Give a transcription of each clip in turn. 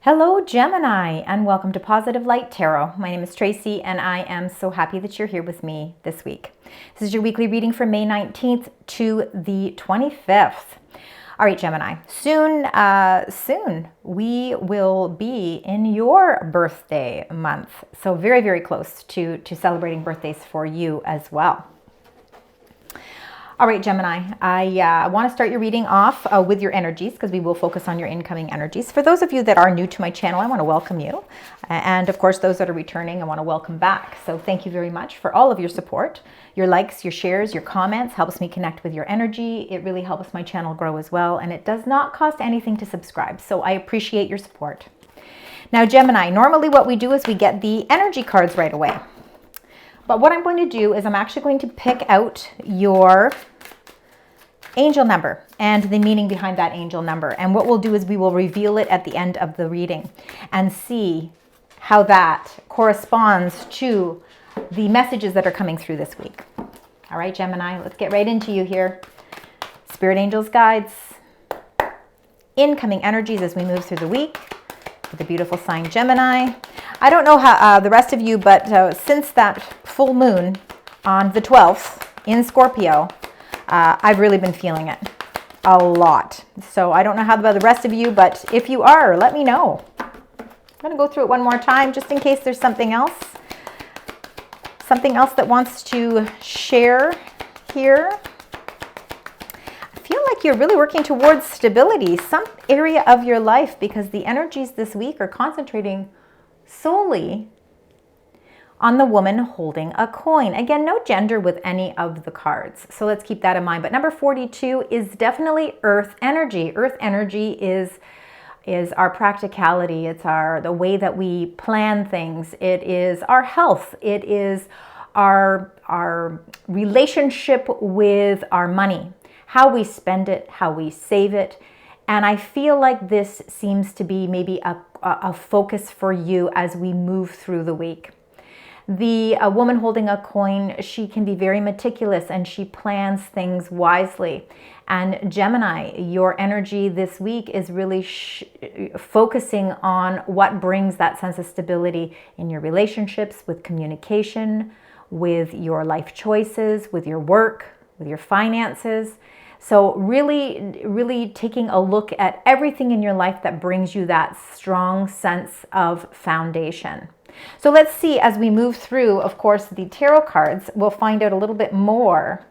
Hello Gemini, and welcome to Positive Light Tarot. My name is Tracy and I am so happy that you're here with me this week. This is your weekly reading from May 19th to the 25th. All right, Gemini, soon we will be in your birthday month. So very, very close to celebrating birthdays for you as well. All right, Gemini, I want to start your reading off with your energies because we will focus on your incoming energies. For those of you that are new to my channel, I want to welcome you. And of course, those that are returning, I want to welcome back. So thank you very much for all of your support. Your likes, your shares, your comments helps me connect with your energy. It really helps my channel grow as well. And it does not cost anything to subscribe. So I appreciate your support. Now, Gemini, normally what we do is we get the energy cards right away. But what I'm going to do is I'm actually going to pick out your angel number and the meaning behind that angel number. And what we'll do is we will reveal it at the end of the reading and see how that corresponds to the messages that are coming through this week. All right, Gemini, let's get right into you here. Spirit angels, guides, incoming energies as we move through the week with the beautiful sign Gemini. I don't know how the rest of you, but since that full moon on the 12th in Scorpio, I've really been feeling it a lot. So I don't know how about the rest of you, but if you are, let me know. I'm going to go through it one more time just in case there's something else that wants to share here. I feel like you're really working towards stability, some area of your life, because the energies this week are concentrating solely on the woman holding a coin. Again, no gender with any of the cards. So let's keep that in mind. But number 42 is definitely earth energy. Earth energy is our practicality. It's the way that we plan things. It is our health. It is our relationship with our money, how we spend it, how we save it. And I feel like this seems to be maybe a focus for you as we move through the week. The woman holding a coin, she can be very meticulous and she plans things wisely. And Gemini, your energy this week is really focusing on what brings that sense of stability in your relationships, with communication, with your life choices, with your work, with your finances. So really taking a look at everything in your life that brings you that strong sense of foundation. So let's see, as we move through, of course, the tarot cards, we'll find out a little bit more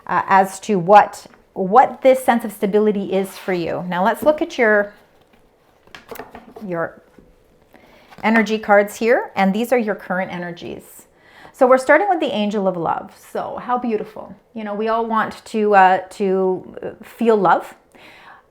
as to what this sense of stability is for you. Now let's look at your energy cards here, and these are your current energies. So we're starting with the Angel of Love. So how beautiful. You know, we all want to feel love.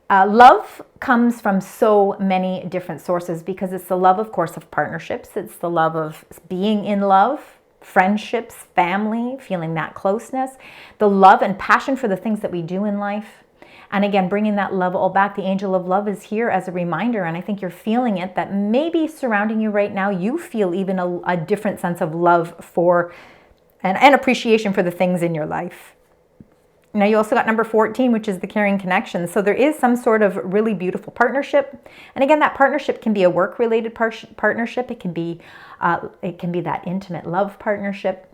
Love comes from so many different sources because it's the love, of course, of partnerships. It's the love of being in love, friendships, family, feeling that closeness, the love and passion for the things that we do in life. And again, bringing that love all back. The Angel of Love is here as a reminder, and I think you're feeling it, that maybe surrounding you right now, you feel even a different sense of love for and appreciation for the things in your life. Now, you also got number 14, which is the caring connection. So there is some sort of really beautiful partnership. And again, that partnership can be a work-related partnership. It can be that intimate love partnership.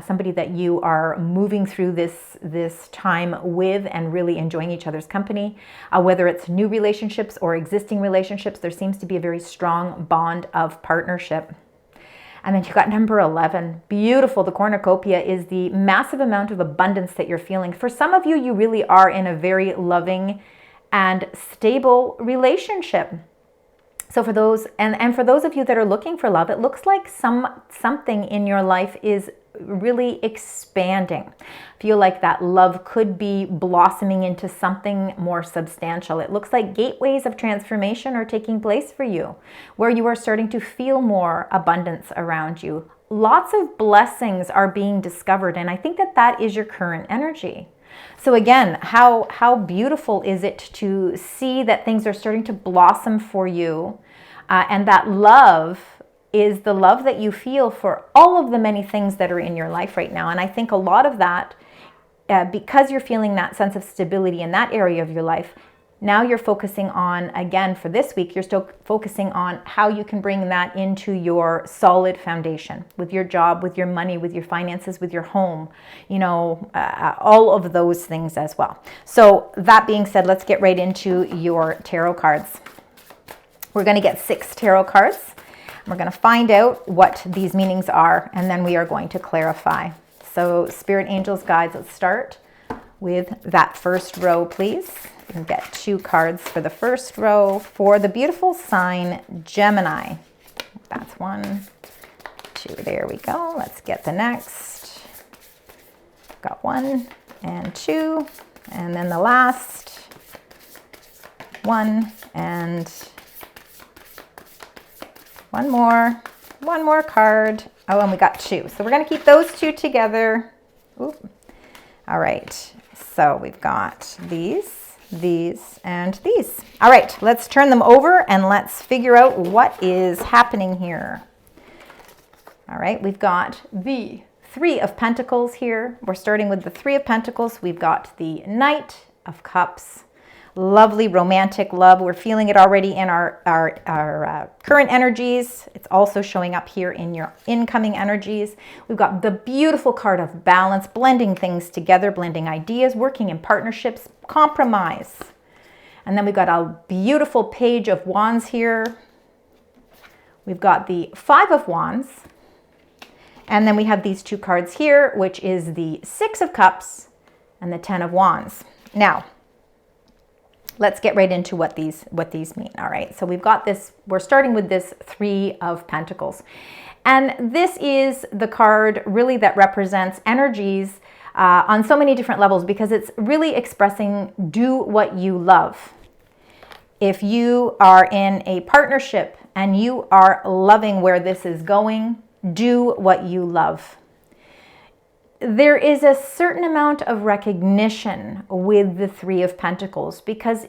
Somebody that you are moving through this time with and really enjoying each other's company. Whether it's new relationships or existing relationships, there seems to be a very strong bond of partnership. And then you got number 11, beautiful. The cornucopia is the massive amount of abundance that you're feeling. For some of you, you really are in a very loving and stable relationship. So for those, and for those of you that are looking for love, it looks like something in your life is really expanding. Feel like that love could be blossoming into something more substantial. It looks like gateways of transformation are taking place for you, where you are starting to feel more abundance around you. Lots of blessings are being discovered, and I think that is your current energy. So again, how beautiful is it to see that things are starting to blossom for you, and that love is the love that you feel for all of the many things that are in your life right now. And I think a lot of that, because you're feeling that sense of stability in that area of your life, Now you're focusing on, again, for this week, you're still focusing on how you can bring that into your solid foundation with your job, with your money, with your finances, with your home, all of those things as well. So that being said, let's get right into your tarot cards. We're going to get 6 tarot cards. We're going to find out what these meanings are, and then we are going to clarify. So spirit, angels, guides, let's start with that first row, please. You can get 2 cards for the first row for the beautiful sign Gemini. That's 1, 2. There we go. Let's get the next. Got 1 and 2. And then the last 1 and 1 more. 1 more card. Oh, and we got 2. So we're going to keep those 2 together. Oop. All right. So we've got these, and these. All right, let's turn them over and let's figure out what is happening here. All right, we've got the 3 of Pentacles here. We're starting with the 3 of Pentacles. We've got the Knight of Cups. Lovely romantic love. We're feeling it already in our current energies. It's also showing up here in your incoming energies. We've got the beautiful card of balance, blending things together, blending ideas, working in partnerships, compromise. And then we've got a beautiful Page of Wands here. We've got the 5 of Wands. And then we have these 2 cards here, which is the 6 of Cups and the 10 of Wands. Now, let's get right into what these mean. All right, so we've got this, we're starting with this 3 of Pentacles. And this is the card really that represents energies on so many different levels, because it's really expressing do what you love. If you are in a partnership and you are loving where this is going, do what you love. There is a certain amount of recognition with the 3 of Pentacles, because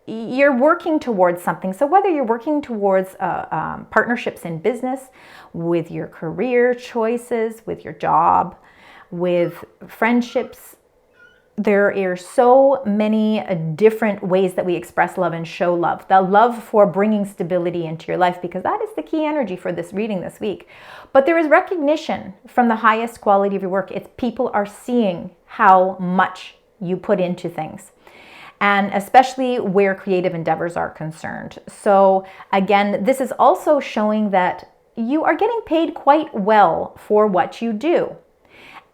you're working towards something. So whether you're working towards partnerships in business, with your career choices, with your job, with friendships, there are so many different ways that we express love and show love. The love for bringing stability into your life, because that is the key energy for this reading this week. But there is recognition from the highest quality of your work. It's people are seeing how much you put into things, and especially where creative endeavors are concerned. So again, this is also showing that you are getting paid quite well for what you do.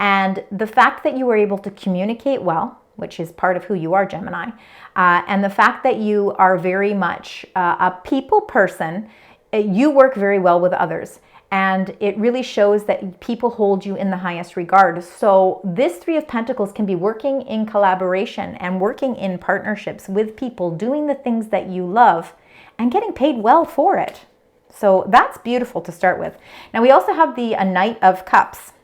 And the fact that you are able to communicate well, which is part of who you are, Gemini, and the fact that you are very much a people person, you work very well with others. And it really shows that people hold you in the highest regard. So this 3 of Pentacles can be working in collaboration and working in partnerships with people, doing the things that you love and getting paid well for it. So that's beautiful to start with. Now we also have the Knight of Cups.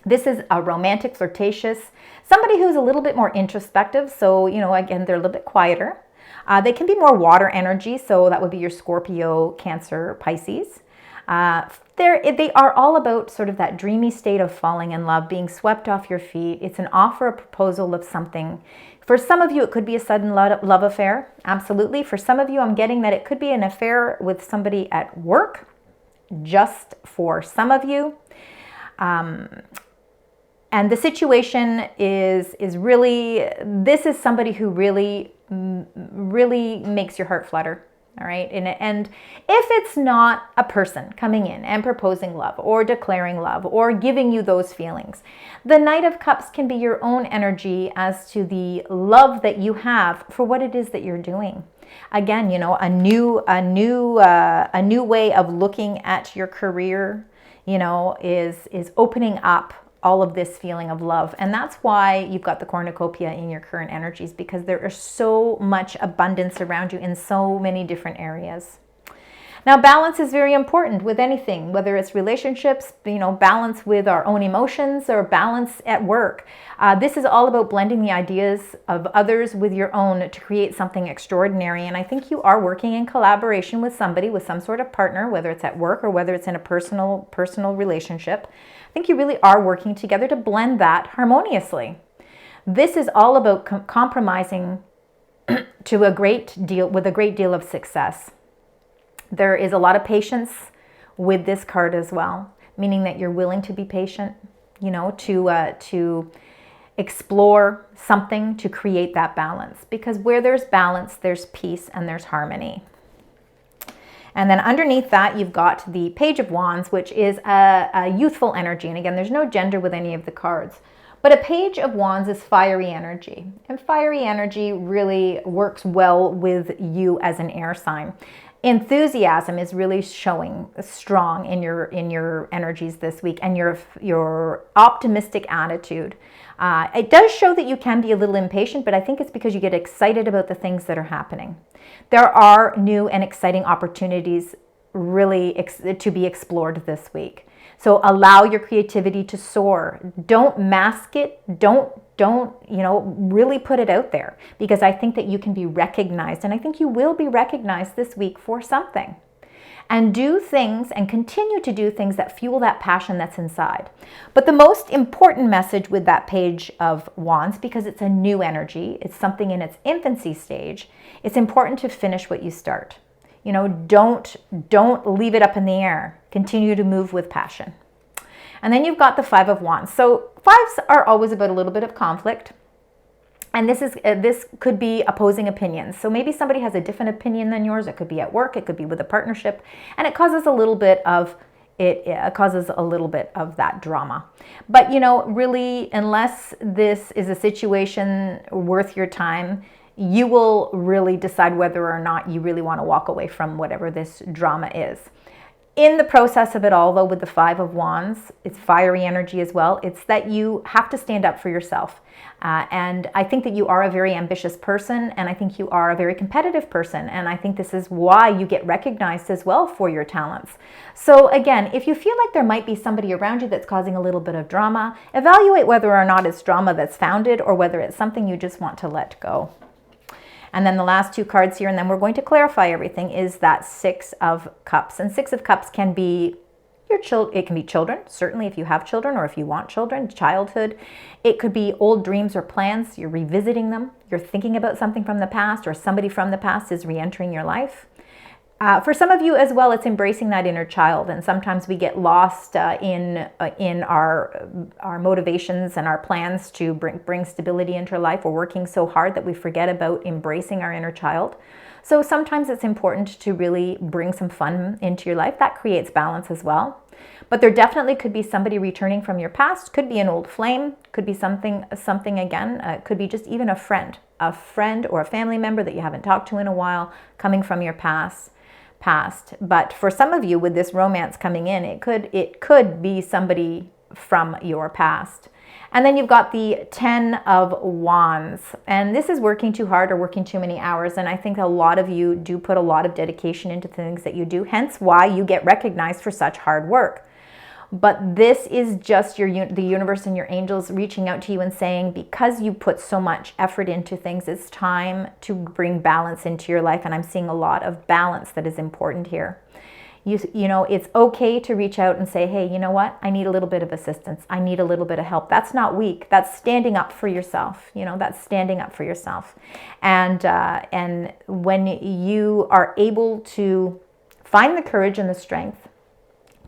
This is a romantic, flirtatious, somebody who's a little bit more introspective. So, again, they're a little bit quieter. They can be more water energy. So that would be your Scorpio, Cancer, Pisces. They are all about sort of that dreamy state of falling in love, being swept off your feet. It's an offer, a proposal of something. For some of you, it could be a sudden love affair. Absolutely. For some of you, I'm getting that it could be an affair with somebody at work, just for some of you. And the situation is really, this is somebody who really makes your heart flutter. All right. And if it's not a person coming in and proposing love or declaring love or giving you those feelings, the Knight of Cups can be your own energy as to the love that you have for what it is that you're doing. Again, a new way of looking at your career, is opening up all of this feeling of love. And that's why you've got the cornucopia in your current energies, because there is so much abundance around you in so many different areas. Now, balance is very important with anything, whether it's relationships, balance with our own emotions, or balance at work. This is all about blending the ideas of others with your own to create something extraordinary. And I think you are working in collaboration with somebody, with some sort of partner, whether it's at work or whether it's in a personal relationship. I think you really are working together to blend that harmoniously. This is all about compromising to a great deal, with a great deal of success. There is a lot of patience with this card as well, meaning that you're willing to be patient, you know, to explore something to create that balance. Because where there's balance, there's peace and there's harmony. And then underneath that, you've got the Page of Wands, which is a youthful energy. And again, there's no gender with any of the cards. But a Page of Wands is fiery energy. And fiery energy really works well with you as an air sign. Enthusiasm is really showing strong in your energies this week, and your optimistic attitude. It does show that you can be a little impatient, but I think it's because you get excited about the things that are happening. There are new and exciting opportunities really to be explored this week. So allow your creativity to soar. Don't mask it. Don't really put it out there, because I think that you can be recognized, and I think you will be recognized this week for something. And do things and continue to do things that fuel that passion that's inside. But the most important message with that Page of Wands, because it's a new energy, it's something in its infancy stage, it's important to finish what you start. You know, don't leave it up in the air. Continue to move with passion. And then you've got the Five of Wands. So fives are always about a little bit of conflict. And this could be opposing opinions. So maybe somebody has a different opinion than yours. It could be at work. It could be with a partnership. And it causes a little bit of that drama. But, you know, really, unless this is a situation worth your time, you will really decide whether or not you really want to walk away from whatever this drama is. In the process of it all, though, with the Five of Wands, it's fiery energy as well. It's that you have to stand up for yourself. And I think that you are a very ambitious person, and I think you are a very competitive person. And I think this is why you get recognized as well for your talents. So again, if you feel like there might be somebody around you that's causing a little bit of drama, evaluate whether or not it's drama that's founded or whether it's something you just want to let go. And then the last two cards here, and then we're going to clarify everything, is that Six of Cups. And Six of Cups can be it can be children, certainly if you have children or if you want children, childhood. It could be old dreams or plans. You're revisiting them. You're thinking about something from the past, or somebody from the past is re-entering your life. For some of you as well, it's embracing that inner child. And sometimes we get lost in our motivations and our plans to bring stability into our life. We're working so hard that we forget about embracing our inner child. So sometimes it's important to really bring some fun into your life. That creates balance as well. But there definitely could be somebody returning from your past. Could be an old flame. Could be something again. Could be just even a friend or a family member that you haven't talked to in a while, coming from your past. But for some of you, with this romance coming in, it could be somebody from your past. And then you've got the Ten of Wands, and this is working too hard or working too many hours. And I think a lot of you do put a lot of dedication into things that you do, hence why you get recognized for such hard work. But this is just the universe and your angels reaching out to you and saying, because you put so much effort into things, it's time to bring balance into your life. And I'm seeing a lot of balance that is important here. You know, it's okay to reach out and say, hey, you know what? I need a little bit of assistance. I need a little bit of help. That's not weak. That's standing up for yourself. You know, that's standing up for yourself. And when you are able to find the courage and the strength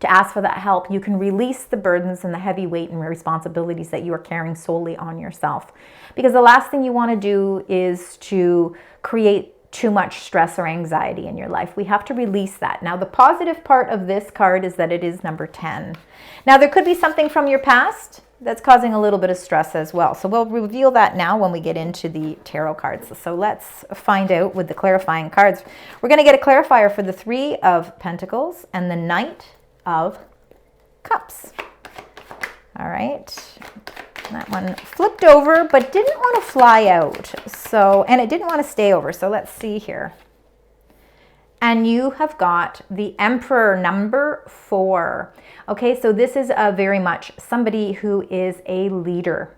to ask for that help, you can release the burdens and the heavy weight and responsibilities that you are carrying solely on yourself. Because the last thing you want to do is to create too much stress or anxiety in your life. We have to release that. Now, the positive part of this card is that it is number 10. Now, there could be something from your past that's causing a little bit of stress as well. So we'll reveal that now when we get into the tarot cards. So let's find out with the clarifying cards. We're going to get a clarifier for the Three of Pentacles and the Knight of Cups. All right. That one flipped over, but didn't want to fly out. And it didn't want to stay over. So let's see here. And you have got the Emperor, number 4. Okay, so this is very much somebody who is a leader.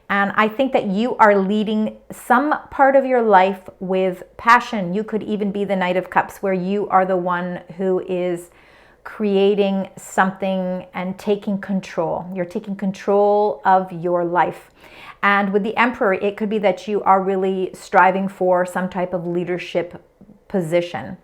And I think that you are leading some part of your life with passion. You could even be the Knight of Cups, where you are the one who is creating something and taking control. You're taking control of your life. And with the Emperor, it could be that you are really striving for some type of leadership position.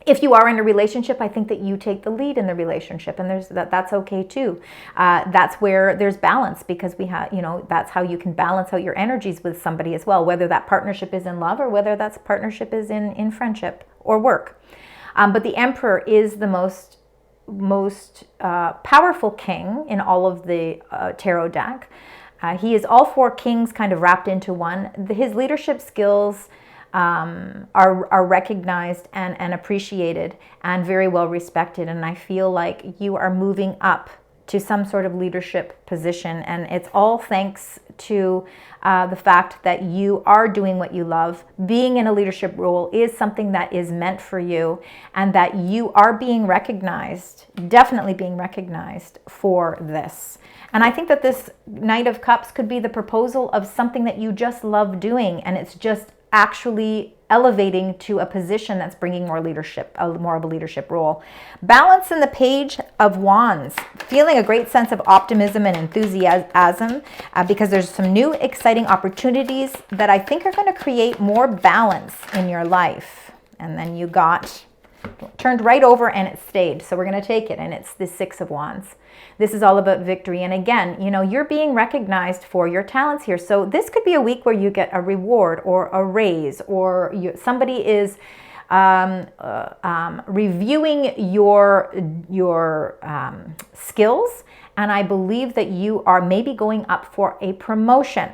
If you are in a relationship, I think that you take the lead in the relationship, and that's okay too. That's where there's balance, because we have, that's how you can balance out your energies with somebody as well, whether that partnership is in love or whether that partnership is in friendship or work. But the Emperor is the most powerful king in all of the tarot deck. He is all four kings kind of wrapped into one. His leadership skills are recognized and appreciated and very well respected. And I feel like you are moving up to some sort of leadership position. And it's all thanks to the fact that you are doing what you love. Being in a leadership role is something that is meant for you, and that you are being recognized, definitely being recognized for this. And I think that this Knight of Cups could be the proposal of something that you just love doing, and it's just actually elevating to a position that's bringing more leadership, more of a leadership role. Balance in the Page of Wands. Feeling a great sense of optimism and enthusiasm because there's some new exciting opportunities that I think are going to create more balance in your life. And then you turned right over and it stayed. So we're going to take it, and it's the Six of Wands. This is all about victory. And again, you're being recognized for your talents here. So this could be a week where you get a reward or a raise, or somebody is reviewing your skills. And I believe that you are maybe going up for a promotion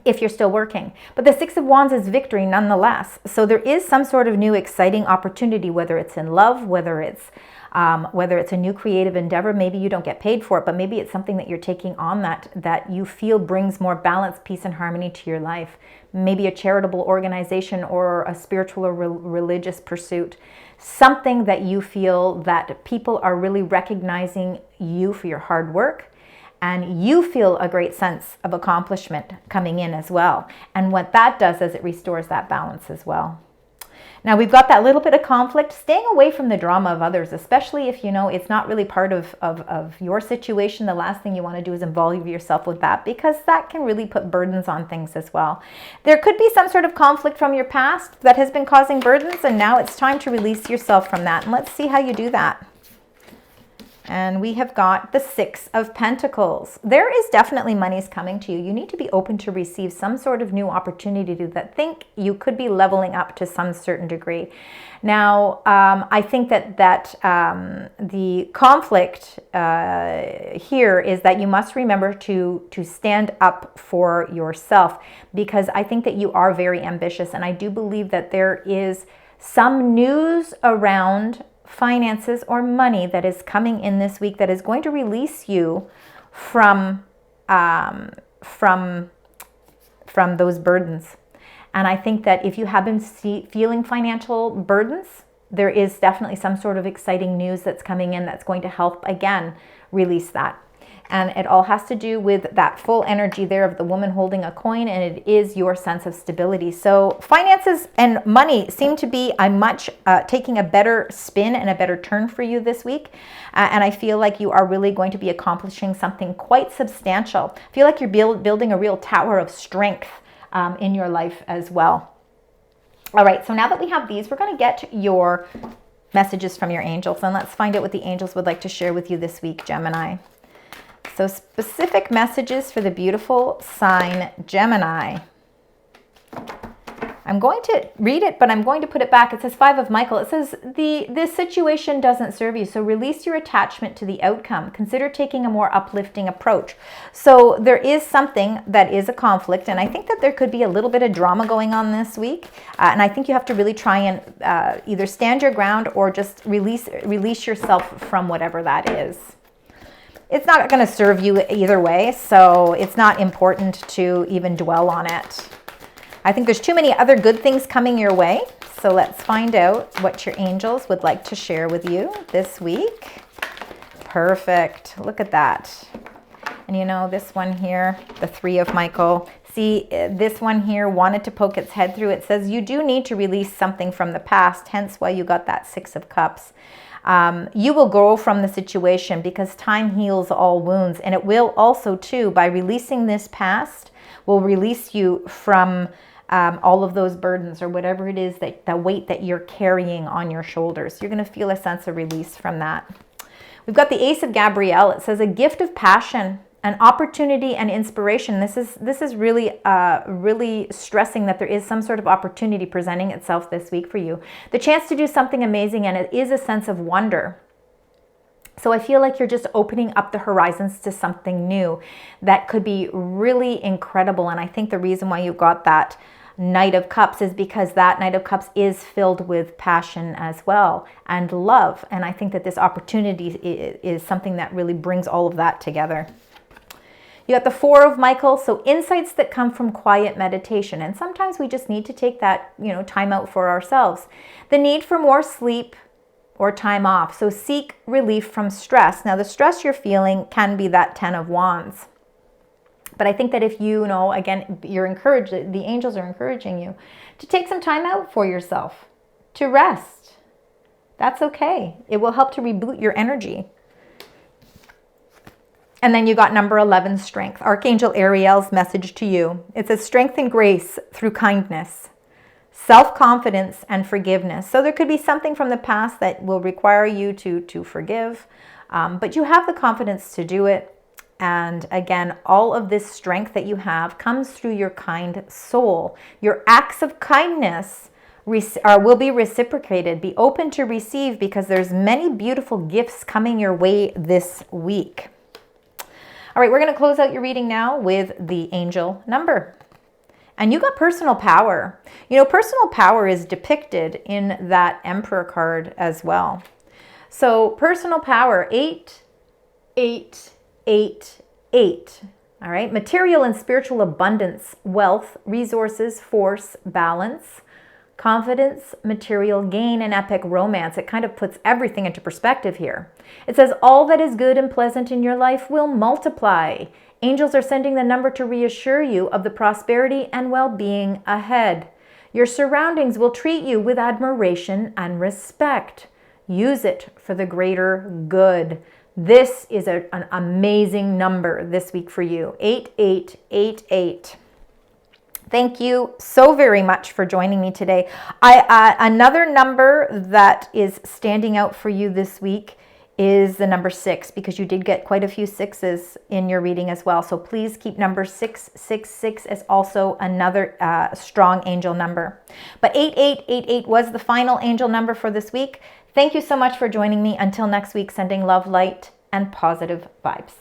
if you're still working. But the Six of Wands is victory nonetheless. So there is some sort of new exciting opportunity, whether it's in love, whether it's a new creative endeavor. Maybe you don't get paid for it, but maybe it's something that you're taking on that you feel brings more balance, peace, and harmony to your life. Maybe a charitable organization or a spiritual or religious pursuit. Something that you feel that people are really recognizing you for your hard work, and you feel a great sense of accomplishment coming in as well. And what that does is it restores that balance as well. Now we've got that little bit of conflict, staying away from the drama of others, especially if it's not really part of your situation. The last thing you want to do is involve yourself with that, because that can really put burdens on things as well. There could be some sort of conflict from your past that has been causing burdens, and now it's time to release yourself from that. And let's see how you do that. And we have got the Six of Pentacles. There is definitely monies coming to you. You need to be open to receive some sort of new opportunity that think you could be leveling up to some certain degree. Now, I think that the conflict here is that you must remember to stand up for yourself, because I think that you are very ambitious. And I do believe that there is some news around finances or money that is coming in this week that is going to release you from those burdens. And I think that if you have been feeling financial burdens, there is definitely some sort of exciting news that's coming in that's going to help, again, release that. And it all has to do with that full energy there of the woman holding a coin, and it is your sense of stability. So finances and money seem to be taking a better spin and a better turn for you this week. And I feel like you are really going to be accomplishing something quite substantial. I feel like you're building a real tower of strength in your life as well. All right, so now that we have these, we're going to get your messages from your angels, and let's find out what the angels would like to share with you this week, Gemini. So specific messages for the beautiful sign Gemini. I'm going to read it, but I'm going to put it back. It says Five of Michael. It says, this situation doesn't serve you, so release your attachment to the outcome. Consider taking a more uplifting approach. So there is something that is a conflict, and I think that there could be a little bit of drama going on this week. And I think you have to really try and either stand your ground or just release yourself from whatever that is. It's not going to serve you either way, so it's not important to even dwell on it. I think there's too many other good things coming your way. So let's find out what your angels would like to share with you this week. Perfect. Look at that. And this one here, the Three of Michael. See, this one here wanted to poke its head through. It says you do need to release something from the past, hence why you got that Six of Cups. You will grow from the situation because time heals all wounds. And it will also too, by releasing this past, will release you from all of those burdens or whatever it is, that the weight that you're carrying on your shoulders. You're going to feel a sense of release from that. We've got the Ace of Gabrielle. It says a gift of passion, an opportunity and inspiration. This is really, really stressing that there is some sort of opportunity presenting itself this week for you. The chance to do something amazing, and it is a sense of wonder. So I feel like you're just opening up the horizons to something new that could be really incredible. And I think the reason why you got that Knight of Cups is because that Knight of Cups is filled with passion as well and love. And I think that this opportunity is something that really brings all of that together. You got the Four of Michael, so insights that come from quiet meditation. And sometimes we just need to take that, time out for ourselves. The need for more sleep or time off. So seek relief from stress. Now the stress you're feeling can be that Ten of Wands. But I think that if again, you're encouraged, the angels are encouraging you to take some time out for yourself, to rest. That's okay. It will help to reboot your energy. And then you got number 11, strength. Archangel Ariel's message to you. It says strength and grace through kindness, self-confidence and forgiveness. So there could be something from the past that will require you to forgive, but you have the confidence to do it. And again, all of this strength that you have comes through your kind soul. Your acts of kindness will be reciprocated. Be open to receive because there's many beautiful gifts coming your way this week. All right, we're going to close out your reading now with the angel number. And you got personal power. Personal power is depicted in that Emperor card as well. So personal power, 8, 8, 8, 8. All right. Material and spiritual abundance, wealth, resources, force, balance, confidence, material gain, and epic romance. It kind of puts everything into perspective here. It says all that is good and pleasant in your life will multiply. Angels are sending the number to reassure you of the prosperity and well-being ahead. Your surroundings will treat you with admiration and respect. Use it for the greater good. This is an amazing number this week for you. 8888. Thank you so very much for joining me today. Another number that is standing out for you this week is the number 6, because you did get quite a few 6s in your reading as well. So please keep number 666 as also another strong angel number. But 8888 was the final angel number for this week. Thank you so much for joining me. Until next week, sending love, light, and positive vibes.